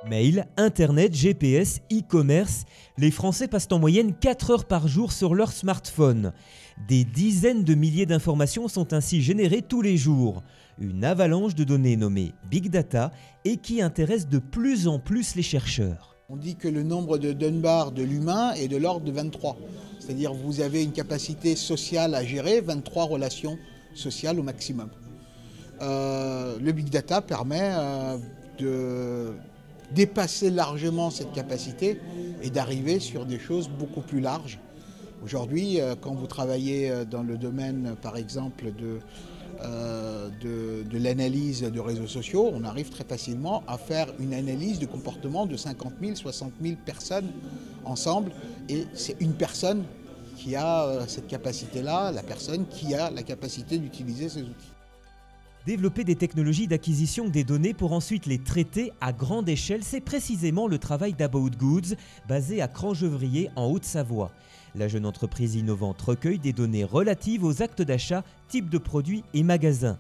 Mail, Internet, GPS, e-commerce, les Français passent en moyenne 4 heures par jour sur leur smartphone. Des dizaines de milliers d'informations sont ainsi générées tous les jours. Une avalanche de données nommée Big Data et qui intéresse de plus en plus les chercheurs. On dit que le nombre de Dunbar de l'humain est de l'ordre de 23. C'est-à-dire vous avez une capacité sociale à gérer, 23 relations sociales au maximum. Le Big Data permet de dépasser largement cette capacité et d'arriver sur des choses beaucoup plus larges. Aujourd'hui, quand vous travaillez dans le domaine, par exemple, de l'analyse de réseaux sociaux, on arrive très facilement à faire une analyse de comportement de 50 000, 60 000 personnes ensemble. Et c'est une personne qui a cette capacité-là, la personne qui a la capacité d'utiliser ces outils. Développer des technologies d'acquisition des données pour ensuite les traiter à grande échelle, c'est précisément le travail d'About Goods, basé à Crangevrier en Haute-Savoie. La jeune entreprise innovante recueille des données relatives aux actes d'achat, types de produits et magasins.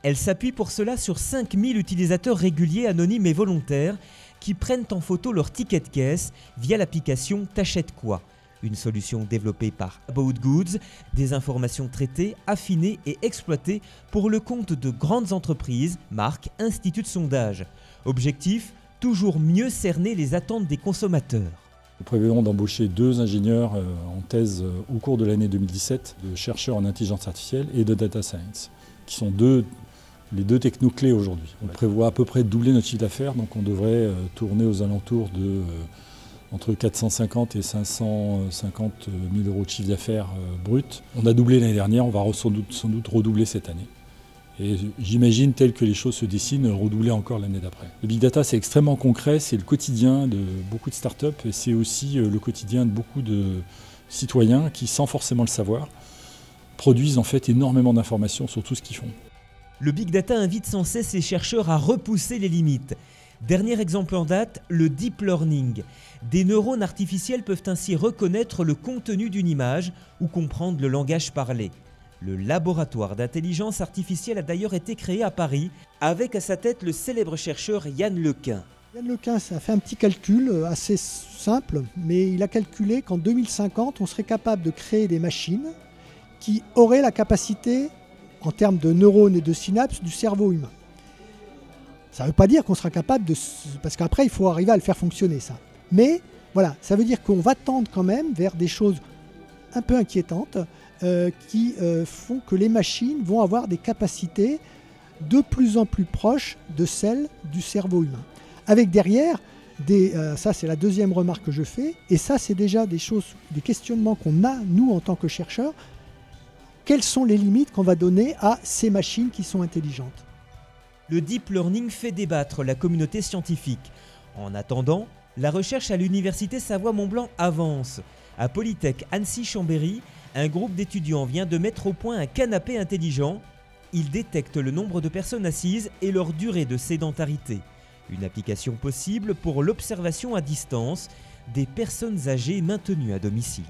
Elle s'appuie pour cela sur 5000 utilisateurs réguliers, anonymes et volontaires qui prennent en photo leur ticket de caisse via l'application T'achètes quoi ? Une solution développée par About Goods, des informations traitées, affinées et exploitées pour le compte de grandes entreprises, marques, instituts de sondage. Objectif, toujours mieux cerner les attentes des consommateurs. Nous prévoyons d'embaucher 2 ingénieurs en thèse au cours de l'année 2017, de chercheurs en intelligence artificielle et de data science, qui sont les 2 technos clés aujourd'hui. On prévoit à peu près de doubler notre chiffre d'affaires, donc on devrait tourner aux alentours de entre 450 et 550 000 euros de chiffre d'affaires brut. On a doublé l'année dernière, on va sans doute redoubler cette année. Et j'imagine, tel que les choses se dessinent, redoubler encore l'année d'après. Le Big Data, c'est extrêmement concret, c'est le quotidien de beaucoup de startups et c'est aussi le quotidien de beaucoup de citoyens qui, sans forcément le savoir, produisent en fait énormément d'informations sur tout ce qu'ils font. Le Big Data invite sans cesse les chercheurs à repousser les limites. Dernier exemple en date, le Deep Learning. Des neurones artificiels peuvent ainsi reconnaître le contenu d'une image ou comprendre le langage parlé. Le laboratoire d'intelligence artificielle a d'ailleurs été créé à Paris, avec à sa tête le célèbre chercheur Yann Lequin. Yann Lequin a fait un petit calcul assez simple, mais il a calculé qu'en 2050, on serait capable de créer des machines qui auraient la capacité, en termes de neurones et de synapses, du cerveau humain. Ça ne veut pas dire qu'on sera capable de... Parce qu'après, il faut arriver à le faire fonctionner, ça. Mais voilà, ça veut dire qu'on va tendre quand même vers des choses un peu inquiétantes qui font que les machines vont avoir des capacités de plus en plus proches de celles du cerveau humain. Avec derrière, ça c'est la deuxième remarque que je fais, et ça c'est déjà des questionnements qu'on a, nous, en tant que chercheurs. Quelles sont les limites qu'on va donner à ces machines qui sont intelligentes ? Le Deep Learning fait débattre la communauté scientifique. En attendant, la recherche à l'Université Savoie-Mont-Blanc avance. À Polytech Annecy-Chambéry, un groupe d'étudiants vient de mettre au point un canapé intelligent. Il détecte le nombre de personnes assises et leur durée de sédentarité. Une application possible pour l'observation à distance des personnes âgées maintenues à domicile.